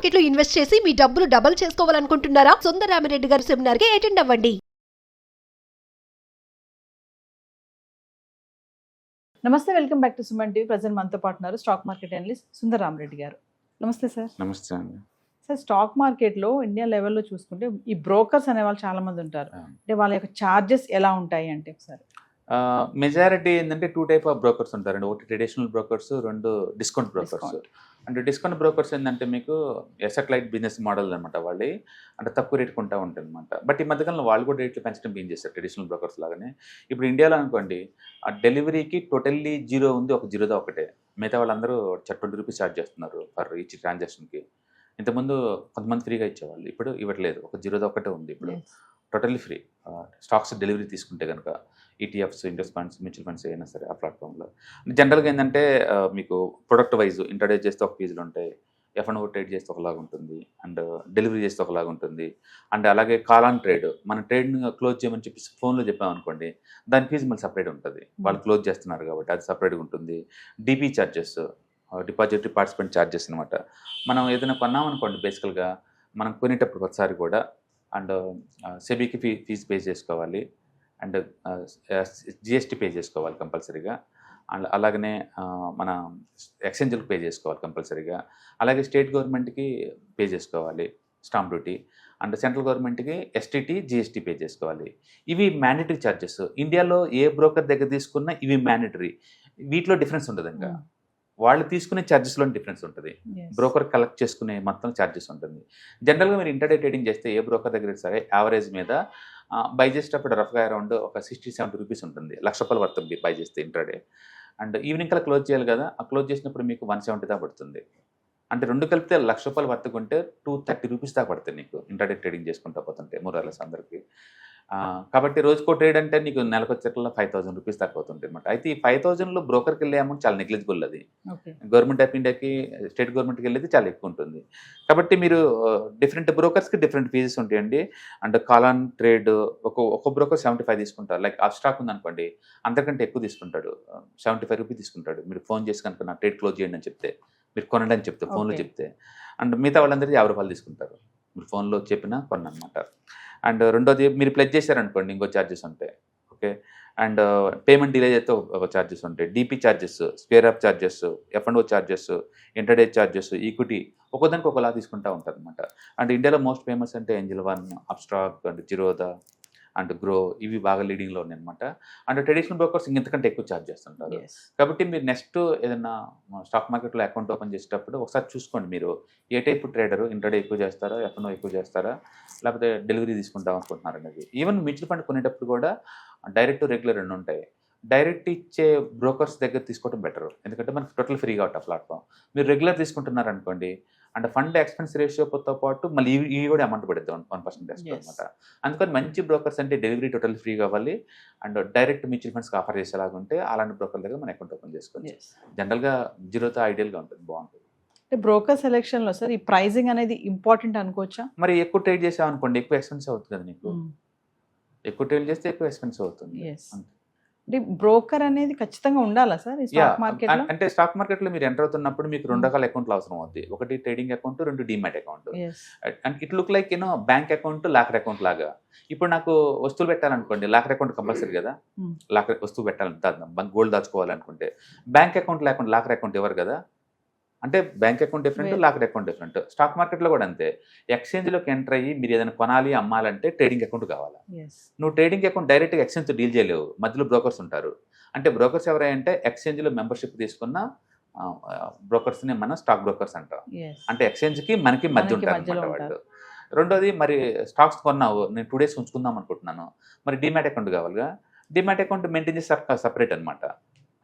Market లో invest చేసి మీ డబ్బులు డబుల్ చేసుకోవాలనుకుంటున్నారా? సుందరరామిరెడ్డి గారి సెమినార్ కి అటెండ్ అవ్వండి. నమస్తే, welcome back to Suman TV. Present మనతో పాటు ఉన్నారు స్టాక్ మార్కెట్ అనలిస్ట్ సుందరరామిరెడ్డి గారు. నమస్తే సార్. నమస్తే అండి. సార్, స్టాక్ మార్కెట్లో ఇండియా లెవెల్లో చూసుకుంటే ఈ బ్రోకర్స్ అనే వాళ్ళు చాలా మంది ఉంటారు. అంటే వాళ్ళ యొక్క ఛార్జెస్ ఎలా ఉంటాయి అంటే ఒకసారి మెజారిటీ ఏంటంటే 2 టైప్ ఆఫ్ బ్రోకర్స్ ఉంటారండి. ఒకటి ట్రెడిషనల్ బ్రోకర్స్, 2 డిస్కౌంట్ బ్రోకర్స్. అంటే డిస్కౌంట్ బ్రోకర్స్ ఏంటంటే మీకు ఎసెట్ లైట్ బిజినెస్ మోడల్ అనమాట. వాళ్ళు అంటే తక్కువ రేట్ కొంటా ఉంటుంది అనమాట. బట్ ఈ మధ్యకాలంలో వాళ్ళు కూడా రేట్లు పెంచడం బిగిన్ చేస్తారు ట్రెడిషనల్ బ్రోకర్స్ లాగానే. ఇప్పుడు ఇండియాలో అనుకోండి, ఆ డెలివరీకి టోటల్లీ జీరో ఉంది, ఒక జీరోదా ఒకటే. మిగతా వాళ్ళందరూ 20 రూపీస్ ఛార్జ్ చేస్తున్నారు ఫర్ ఈచ్ ట్రాన్సాక్షన్కి. ఇంతకుముందు కొంతమంది ఫ్రీగా ఇచ్చేవాళ్ళు, ఇప్పుడు ఇవ్వట్లేదు. ఒక జీరోదా ఒకటే ఉంది ఇప్పుడు, టోటల్లీ ఫ్రీ. స్టాక్స్ డెలివరీ తీసుకుంటే కనుక ETFs, index funds, mutual funds అయినా సరే ఆ ప్లాట్ఫామ్లో. జనరల్గా ఏంటంటే మీకు ప్రొడక్ట్ వైజ్ ఇంట్రడే చేస్తే ఒక ఫీజులు ఉంటాయి, F&O ట్రేడ్ చేస్తే ఒకలాగా ఉంటుంది, అండ్ డెలివరీ చేస్తే ఒకలాగా ఉంటుంది. అండ్ అలాగే కాల్ ఆన్ ట్రేడ్, మన ట్రేడ్ని క్లోజ్ చేయమని చెప్పి ఫోన్లో చెప్పామనుకోండి, దాని ఫీజు మళ్ళీ సపరేట్ ఉంటుంది. వాళ్ళు క్లోజ్ చేస్తున్నారు కాబట్టి అది సపరేట్గా ఉంటుంది. DP charges, depository participant charges అనమాట. మనం ఏదైనా కొన్నామనుకోండి, బేసికల్గా మనం కొనేటప్పుడు ఒకసారి కూడా అండ్ సెబీకి ఫీజు పే చేసుకోవాలి, అండ్ జిఎస్టీ పే చేసుకోవాలి కంపల్సరీగా. అండ్ అలాగనే మన ఎక్స్చేంజ్లకు పే చేసుకోవాలి కంపల్సరీగా. అలాగే స్టేట్ గవర్నమెంట్కి పే చేసుకోవాలి స్టాంప్ డ్యూటీ, అండ్ సెంట్రల్ గవర్నమెంట్కి ఎస్టీటీ, జిఎస్టీ పే చేసుకోవాలి. ఇవి మ్యాండేటరీ ఛార్జెస్. ఇండియాలో ఏ బ్రోకర్ దగ్గర తీసుకున్నా ఇవి మ్యాండేటరీ. వీటిలో డిఫరెన్స్ ఉంటుంది. ఇంకా వాళ్ళు తీసుకునే ఛార్జెస్లో డిఫరెన్స్ ఉంటుంది. బ్రోకర్ కలెక్ట్ చేసుకునే మొత్తం ఛార్జెస్ ఉంటుంది. జనరల్గా మీరు ఇంటర్డే ట్రేడింగ్ చేస్తే ఏ బ్రోకర్ దగ్గర సరే యావరేజ్ మీద బై చేసేటప్పుడు రఫ్గా అరౌండ్ ఒక 60-70 రూపీస్ ఉంటుంది. ₹1,00,000 పడుతుంది బై చేస్తే ఇంటర్డే. అండ్ ఈవినింగ్ కల్లా క్లోజ్ చేయాలి కదా, ఆ క్లోజ్ చేసినప్పుడు మీకు 170 దాకా పడుతుంది. అంటే 2 కలిపితే ₹1,00,000 పడుతుంటే 230 రూపీస్ దాకా పడుతుంది నీకు ఇంటర్డే ట్రేడింగ్ చేసుకుంటా పోతుంటే మూరలస్ అందరికీ. కాబట్టి రోజుకో ట్రేడ్ అంటే నీకు నెలకు వచ్చేట్లా 5,000 రూపీస్ దాకా అవుతుంది అనమాట. అయితే ఈ 5,000లో బ్రోకర్కి వెళ్ళే అమౌంట్ చాలా నెగ్లిజిబుల్. అది గవర్నమెంట్ ఆఫ్ ఇండియాకి, స్టేట్ గవర్నమెంట్కి వెళ్ళేది చాలా ఎక్కువ ఉంటుంది. కాబట్టి మీరు డిఫరెంట్ బ్రోకర్స్కి డిఫరెంట్ ఫీజెస్ ఉంటాయండి. అండ్ కాల్ ఆన్ ట్రేడ్ ఒక బ్రోకర్ 75 తీసుకుంటారు. లైక్ ఆ స్టాక్ ఉందనుకోండి, అంతకంటే ఎక్కువ తీసుకుంటాడు, 75 రూపీస్ తీసుకుంటాడు. మీరు ఫోన్ చేసి కనుక నా ట్రేడ్ క్లోజ్ చేయండి అని చెప్తే, మీరు కొనండి అని చెప్తే ఫోన్లో చెప్తే, అండ్ మిగతా వాళ్ళందరికీ ₹50 తీసుకుంటారు. మీరు ఫోన్లో చెప్పినా కొనమాట. అండ్ రెండోది మీరు ప్లెజ్ చేశారనుకోండి, ఇంకో ఛార్జెస్ ఉంటాయి. ఓకే. అండ్ పేమెంట్ డిలే అయితే ఒక ఛార్జెస్ ఉంటాయి. DP charges, square up charges, F&O charges, intraday charges, equity ఒకదానికి ఒకలా తీసుకుంటూ ఉంటారు అనమాట. అండ్ ఇండియాలో మోస్ట్ ఫేమస్ అంటే Angel one, Upstox, and Zerodha, and grow, ఇవి బాగా లీడింగ్లో ఉన్నాయి అనమాట. అండ్ ట్రెడిషనల్ బ్రోకర్స్ ఇంతకంటే ఎక్కువ ఛార్జ్ చేస్తుంటారు. కాబట్టి మీరు నెక్స్ట్ ఏదైనా స్టాక్ మార్కెట్లో అకౌంట్ ఓపెన్ చేసేటప్పుడు ఒకసారి చూసుకోండి, మీరు ఏ టైప్ ట్రేడరు, ఇంటర్డే ఎక్కువ చేస్తారా, F&O ఎక్కువ చేస్తారా, లేకపోతే డెలివరీ తీసుకుంటాం అనుకుంటున్నారు అనేది. ఈవెన్ మ్యూచువల్ ఫండ్ కొనేటప్పుడు కూడా డైరెక్ట్, రెగ్యులర్ 2 ఉంటాయి. డైరెక్ట్ ఇచ్చే బ్రోకర్స్ దగ్గర తీసుకోవడం బెటర్, ఎందుకంటే మనకి టోటల్ ఫ్రీగా అవుట్ ఆ ప్లాట్ఫామ్. మీరు రెగ్యులర్ తీసుకుంటున్నారు అనుకోండి, అండ్ ఫండ్ ఎక్స్పెన్స్ రేషియోతో పాటు మళ్ళీ ఇవి కూడా అమౌంట్ పడుతుంది 1% ఎక్స్ట్రా అనమాట. అందుకని మంచి బ్రోకర్స్ అంటే డెలివరీ టోటల్ ఫ్రీ కావాలి, అండ్ డైరెక్ట్ మ్యూచువల్ ఫండ్స్కి ఆఫర్ చేసేలాగా ఉంటే అలాంటి బ్రోకర్ దగ్గర మన అకౌంట్ ఓపెన్ చేసుకోవాలి. జనరల్గా జీరోతో ఐడియల్గా ఉంటుంది, బాగుంటుంది. బ్రోకర్ సెలెక్షన్లో సార్ ఈ ప్రైజింగ్ అనేది ఇంపార్టెంట్ అనుకోవచ్చా? మరి ఎక్కువ ట్రేడ్ చేసామనుకోండి, ఎక్కువ ఎక్స్పెన్సివ్ అవుతుంది కదా నీకు. ఎక్కువ ట్రేడ్ చేస్తే ఎక్కువ ఎక్స్పెన్సివ్ అవుతుంది. బ్రోకర్ అనేది ఖచ్చితంగా ఉండాలా సార్ ఈ స్టాక్ మార్కెట్? అంటే స్టాక్ మార్కెట్లో మీరు ఎంటర్ అవుతున్నప్పుడు మీకు 2 రకాల అకౌంట్లు అవసరం అవుతుంది. ఒకటి trading account, 2 demat account. And it look like bank account, locker account లాగా. ఇప్పుడు నాకు వస్తువులు పెట్టాలనుకోండి, లాకర్ అకౌంట్ కంపల్సరీ కదా, లాకర్ వస్తువు పెట్టాలని, గోల్డ్ దాచుకోవాలనుకుంటే. బ్యాంక్ అకౌంట్ లేకుండా లాకర్ అకౌంట్ ఎవరు కదా. అంటే bank account different, locker account different. Stock మార్కెట్లో కూడా అంతే. ఎక్స్చేంజ్లోకి ఎంటర్ అయ్యి మీరు ఏదైనా కొనాలి, అమ్మాలంటే ట్రేడింగ్ అకౌంట్ కావాలి. నువ్వు ట్రేడింగ్ అకౌంట్ డైరెక్ట్గా ఎక్స్చేంజ్తో డీల్ చేయలేవు, మధ్యలో బ్రోకర్స్ ఉంటారు. అంటే బ్రోకర్స్ ఎవరంటే ఎక్స్చేంజ్లో మెంబర్షిప్ తీసుకున్న బ్రోకర్స్ని మనం స్టాక్ బ్రోకర్స్ అంటాం. అంటే ఎక్స్చేంజ్కి మనకి మధ్య ఉంటారు వాళ్ళు. రెండోది, మరి స్టాక్స్ కొన్నావు, నేను 2 days ఉంచుకుందాం అనుకుంటున్నాను, మరి డీమ్యాట్ అకౌంట్ కావాలిగా. డీమ్యాట్ అకౌంట్ మెయింటైన్ చేసి సపరేట్ అనమాట.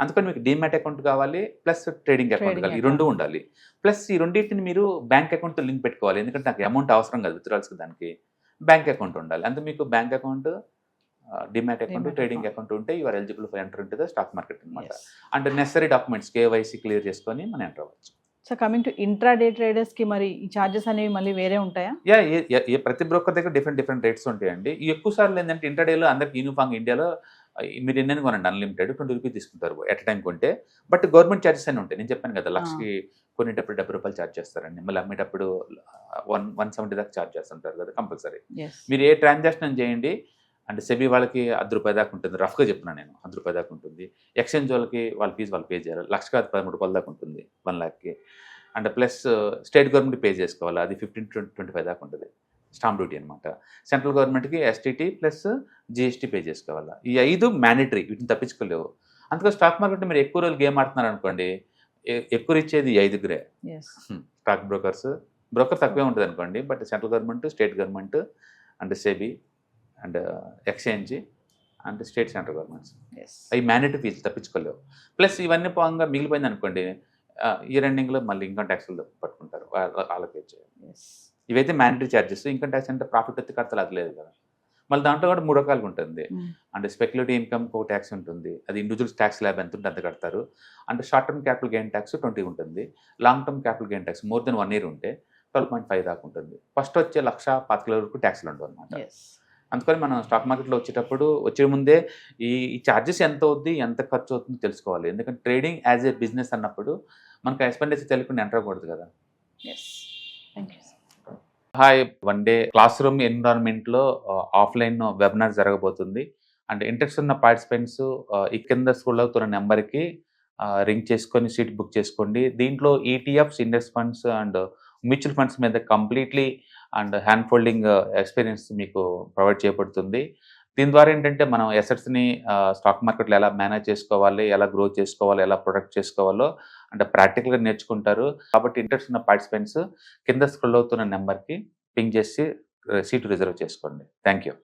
అందుకని మీకు డీమ్యాట్ అకౌంట్ కావాలి, ప్లస్ ట్రేడింగ్ అకౌంట్ కావాలి, ఈ 2 ఉండాలి. ప్లస్ ఈ రెండింటిని మీరు బ్యాంక్ అకౌంట్తో లింక్ పెట్టుకోవాలి, ఎందుకంటే నాకు అమౌంట్ అవసరం కాదు విత్డ్రాల్స్కి, దానికి బ్యాంక్ అకౌంట్ ఉండాలి. అంతే మీకు bank account, demat account, trading account ఉంటే you are eligible for enter into the stock market అనమాట. And necessary documents KYC clear చేసుకొని మనం ఎంటర్ అవ్వచ్చు. సో కమింగ్ టు ఇంట్రాడే ట్రేడర్స్కి మరి ఈ ఛార్జెస్ అనేవి మళ్ళీ వేరే ఉంటాయా? ప్రతి బ్రోకర్ దగ్గర డిఫరెంట్ రేట్స్ ఉంటాయండి. ఎక్కువ సార్లు ఏంటంటే ఇంటర్డేలో అందరికి యూనిఫామ్, ఇండియాలో మీరు ఎన్నైనా కొనండి అన్లిమిటెడ్, ₹20 తీసుకుంటారు ఎట్ టైం కొంటే. బట్ గవర్నమెంట్ ఛార్జెస్ అని ఉంటాయి. నేను చెప్పాను కదా, లక్షకి కొనేటప్పుడు ₹70 ఛార్జ్ చేస్తారండి, మళ్ళీ అమ్మేటప్పుడు 170 దాకా ఛార్జ్ చేస్తుంటారు కదా కంపల్సరీ. ఎస్ మీరు ఏ ట్రాన్సాక్షన్ చేయండి అంటే సెబీ వాళ్ళకి ₹10 దాకా ఉంటుంది, రఫ్గా చెప్తున్నాను నేను, ₹10 దాకా ఉంటుంది. ఎక్స్చేంజ్ వాళ్ళకి వాళ్ళ ఫీజు వాళ్ళు పే చేయాలి, లక్ష కాదు ₹13 దాకా ఉంటుంది 1 లాక్కి. And plus state government pay చేసుకోవాలి, అది 15 to 25 దాకా ఉంటుంది స్టాంప్ డ్యూటీ అనమాట. సెంట్రల్ గవర్నమెంట్కి ఎస్టీటీ ప్లస్ జిఎస్టీ పే చేసుకోవాలి. ఈ 5 మ్యాండేటరీ, వీటిని తప్పించుకోలేవు. అందుకని స్టాక్ మార్కెట్లో మీరు ఎక్కువ రోజులు గేమ్ ఆడుతున్నారు అనుకోండి, ఎక్కువ ఇచ్చేది ఈ 5 ఎస్ స్టాక్ బ్రోకర్ తక్కువే ఉంటుంది అనుకోండి, but central government, state government and SEBI and exchange and state central governments, yes అవి మ్యాండేటరీ ఫీజు తప్పించుకోలేవు. ప్లస్ ఇవన్నీ పోగా మిగిలిపోయింది అనుకోండి, ఇయర్ ఎండింగ్లో మళ్ళీ ఇన్కమ్ ట్యాక్స్లు పట్టుకుంటారు, వాళ్ళకి చేయాలి. ఎస్ ఇవైతే మ్యాండేటరీ ఛార్జెస్. ఇన్కమ్ ట్యాక్స్ అంటే ప్రాఫిట్ వచ్చి కడతలు అది లేదు కదా. మళ్ళీ దాంట్లో కూడా 3 రకాలుగా ఉంటుంది. అంటే స్పెక్యులేటివ్ ఇన్కమ్కి ఒక ట్యాక్స్ ఉంటుంది, అది ఇండివిజువల్ ట్యాక్స్ ల్యాబ్ ఎంత ఉంటే అంత కడతారు. అంటే short term capital gain tax 20 ఉంటుంది, long term capital gain tax more than 1 year ఉంటే 12.5 దాకా ఉంటుంది. ఫస్ట్ వచ్చే 1,25,000 వరకు ట్యాక్స్లు ఉండవు అనమాట. ఎస్ అందుకని మనం స్టాక్ మార్కెట్లో వచ్చేటప్పుడు వచ్చే ముందే ఈ ఛార్జెస్ ఎంత అవుద్ది, ఎంత ఖర్చు అవుతుందో తెలుసుకోవాలి. ఎందుకంటే ట్రేడింగ్ యాజ్ ఏ బిజినెస్ అన్నప్పుడు మనకు ఎక్స్పెండిచర్ తెలియకుండా ఎంటర్ అవ్వకూడదు కదా. Yes thank you. Hi, 1 day classroom ఎన్విరాన్మెంట్లో ఆఫ్లైన్ వెబినార్ జరగబోతుంది. అండ్ ఇంట్రెస్ట్ ఉన్న పార్టిసిపెంట్స్ ఈ కింద స్క్రోల్ అవుతున్న నెంబర్కి రింగ్ చేసుకొని సీట్ బుక్ చేసుకోండి. దీంట్లో ETFs, index funds and mutual funds మీద completely and hand folding experience మీకు ప్రొవైడ్ చేయబడుతుంది. దీని ద్వారా ఏంటంటే మనం ఎసెట్స్ని స్టాక్ మార్కెట్లో ఎలా మేనేజ్ చేసుకోవాలి, ఎలా గ్రో చేసుకోవాలి, ఎలా ప్రొటెక్ట్ చేసుకోవాలో అంటే ప్రాక్టికల్గా నేర్చుకుంటారు. కాబట్టి ఇంట్రెస్ట్ ఉన్న పార్టిసిపెంట్స్ కింద స్క్రోల్ అవుతున్న నెంబర్కి పింగ్ చేసి సీటు రిజర్వ్ చేసుకోండి. Thank you.